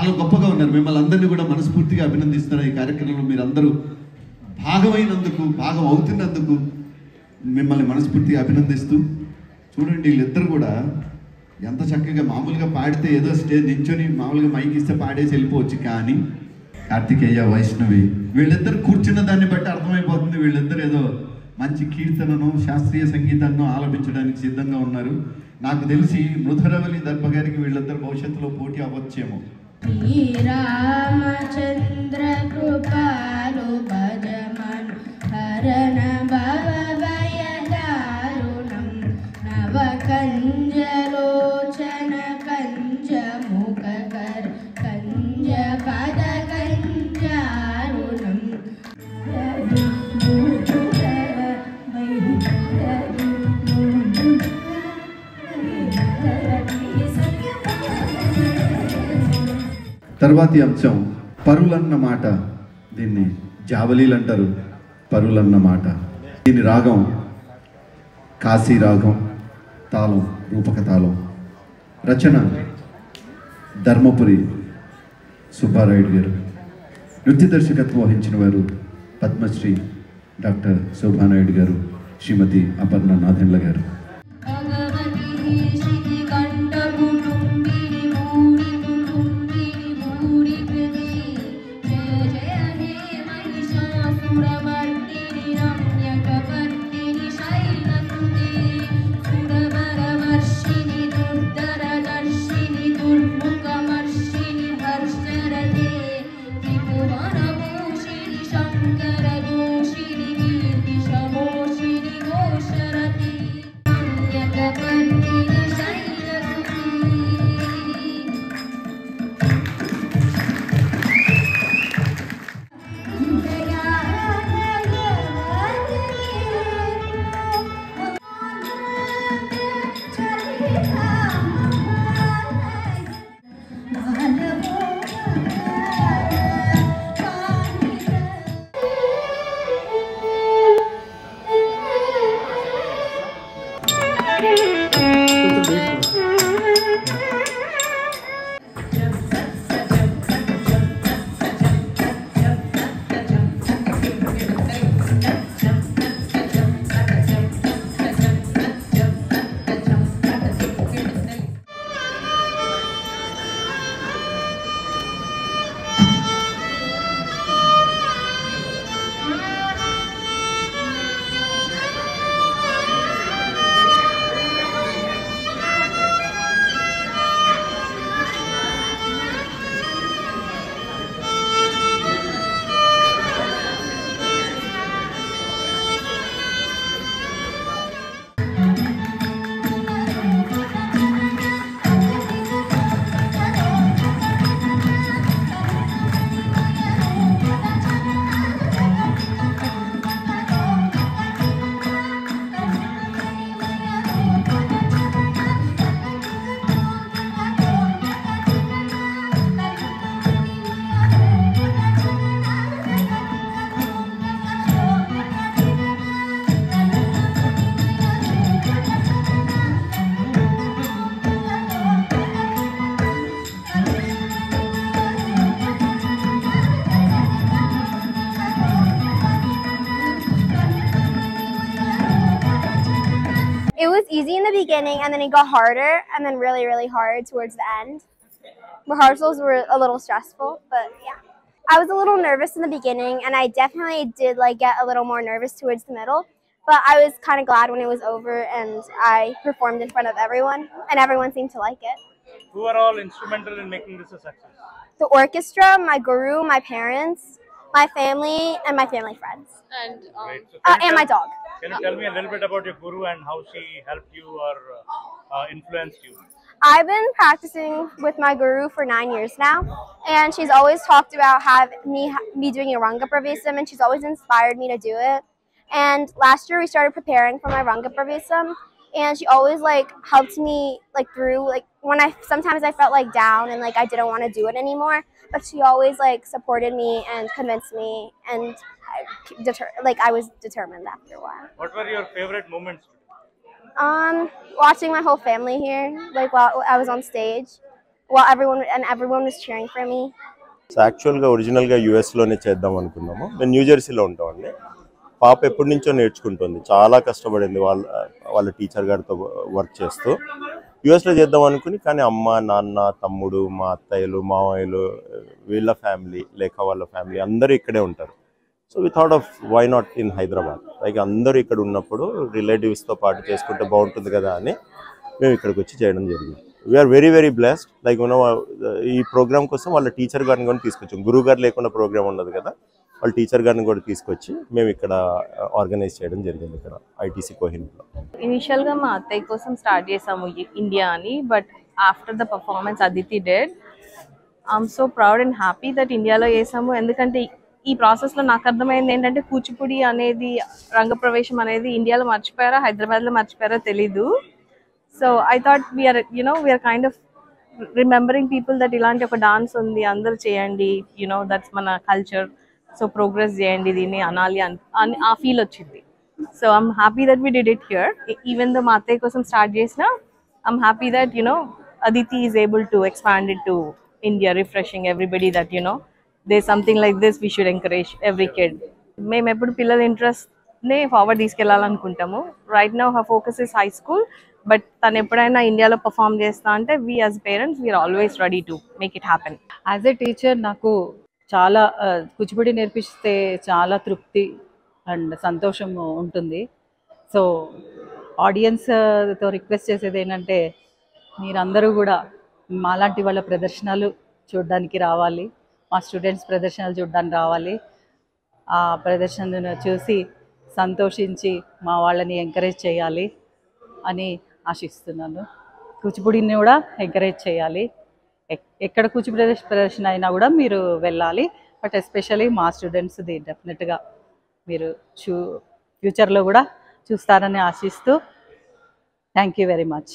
చాలా గొప్పగా ఉన్నారు. మిమ్మల్ని అందరినీ కూడా మనస్ఫూర్తిగా అభినందిస్తున్నారు. ఈ కార్యక్రమంలో మీరందరూ భాగం అవుతున్నందుకు మిమ్మల్ని మనస్ఫూర్తిగా అభినందిస్తూ, చూడండి వీళ్ళిద్దరు కూడా ఎంత చక్కగా మామూలుగా పాడితే ఏదో స్టేజ్ నించొని మామూలుగా మైక్ ఇస్తే పాడేసి వెళ్ళిపోవచ్చు, కానీ కార్తికేయ, వైష్ణవి వీళ్ళిద్దరు కూర్చున్న దాన్ని బట్టి అర్థమైపోతుంది వీళ్ళిద్దరు ఏదో మంచి కీర్తనను శాస్త్రీయ సంగీతాన్ని ఆలపించడానికి సిద్ధంగా ఉన్నారు. నాకు తెలిసి మృధురవలి దర్భ గారికి వీళ్ళిద్దరు భవిష్యత్తులో పోటీ అవ్వచ్చేమో. రామచంద్ర కృపాలు భజమను హరణ భవభయదారుణం నవ కంజలోచన కంజ ముఖకర కంజ పద కంజారుణం తర్వాతి అంశం పరులన్న మాట. దీన్ని జావలీలు అంటారు. పరులన్న మాట. దీని రాగం కాశీ రాగం, తాళం రూపక తాళం. రచన ధర్మపురి సుబ్బారాయుడు గారు. నృత్య దర్శకత్వం వహించిన వారు పద్మశ్రీ డాక్టర్ శోభానాయుడు గారు, శ్రీమతి అపర్ణ నాదెండ్ల గారు. It was easy in the beginning, and then it got harder, and then really, really hard towards the end. Rehearsals were a little stressful, but yeah. I was a little nervous in the beginning, and I definitely did get a little more nervous towards the middle. But I was kind of glad when it was over, and I performed in front of everyone, and everyone seemed to like it. Who are all instrumental in making this a success? The orchestra, my guru, my parents, my family, and my family friends. And my dog. Can you tell me a little bit about your guru and how she helped you or influenced you? I've been practicing with my guru for 9 years now, and she's always talked about me doing a Ranga Pravesam, and she's always inspired me to do it. And last year we started preparing for my Ranga Pravesam, and she always helped me through when sometimes I felt down and I didn't want to do it anymore, but she always supported me and convinced me, and I was determined after a while. What were your favorite moments? Watching my whole family here, while I was on stage, while everyone was cheering for me. So యాక్చువల్గా ఒరిజినల్గా యూఎస్లోనే చేద్దాం అనుకున్నాము. మేము న్యూజెర్సీలో ఉంటామండి. పాప ఎప్పటి నుంచో నేర్చుకుంటుంది, చాలా కష్టపడింది వాళ్ళ టీచర్ గారితో వర్క్ చేస్తూ. యూఎస్లో చేద్దాం అనుకుని, కానీ అమ్మ, నాన్న, తమ్ముడు, మా అత్తయ్యలు, మామయ్యలు, వీళ్ళ ఫ్యామిలీ లేక వాళ్ళ ఫ్యామిలీ అందరూ ఇక్కడే ఉంటారు. So we thought of why not in Hyderabad, like అందరూ ఇక్కడ ఉన్నప్పుడు రిలేటివ్స్తో పాటు చేసుకుంటే బాగుంటుంది కదా అని మేము ఇక్కడికి వచ్చి చేయడం జరిగింది. We're very very blessed. Like ఈ ప్రోగ్రామ్ కోసం వాళ్ళ టీచర్ గారిని కూడా తీసుకొచ్చాం. గురువు గారు లేకుండా ప్రోగ్రామ్ ఉండదు కదా, వాళ్ళ టీచర్ గారిని కూడా తీసుకొచ్చి మేము ఇక్కడ ఆర్గనైజ్ చేయడం జరిగింది ఇక్కడ ఐటీసీ కోహినూర్లో. ఇనిషియల్గా మా అత్తయ్య కోసం స్టార్ట్ చేసాము ఇండియా అని, but after the performance Aditi dead, I'm so proud and happy that ఇండియాలో చేసాము. ఎందుకంటే ఈ ప్రాసెస్లో నాకు అర్థమైంది ఏంటంటే కూచిపూడి అనేది, రంగప్రవేశం అనేది ఇండియాలో మర్చిపోయారా హైదరాబాద్లో మర్చిపోయారో తెలీదు. So I thought we're kind of remembering people that ఇలాంటి ఒక డాన్స్ ఉంది, అందరూ చేయండి, దట్స్ మన కల్చర్, సో ప్రోగ్రెస్ చేయండి దీన్ని అనాలి అని ఆ ఫీల్ వచ్చింది. So I'm happy that we did it here. Even though మా అత్తయ్య కోసం స్టార్ట్ చేసిన, I'm happy that Aditi is able to expand it to India, refreshing everybody that there's something like this, we should encourage every kid. మేము ఎప్పుడు పిల్లల ఇంట్రెస్ట్ని forward తీసుకెళ్ళాలనుకుంటాము. Right now her focus is high school, but తను ఎప్పుడైనా ఇండియాలో perform చేస్తా అంటే we as parents we're always ready to make it happen. As a teacher నాకు చాలా కూచిపూడి నేర్పిస్తే చాలా తృప్తి అండ్ సంతోషం ఉంటుంది. సో ఆడియన్స్తో రిక్వెస్ట్ చేసేది ఏంటంటే, మీరందరూ కూడా మాలాంటి వాళ్ళ ప్రదర్శనలు చూడడానికి రావాలి, మా స్టూడెంట్స్ ప్రదర్శనలు చూడడానికి రావాలి. ఆ ప్రదర్శనను చూసి సంతోషించి మా వాళ్ళని ఎంకరేజ్ చేయాలి అని ఆశిస్తున్నాను. కూచిపూడిని కూడా ఎంకరేజ్ చేయాలి. ఎక్కడ కూచిపూడి ప్రదర్శన అయినా కూడా మీరు వెళ్ళాలి, బట్ ఎస్పెషల్లీ మా స్టూడెంట్స్ది డెఫినెట్గా మీరు ఫ్యూచర్లో కూడా చూస్తారని ఆశిస్తూ థ్యాంక్ యూ వెరీ మచ్.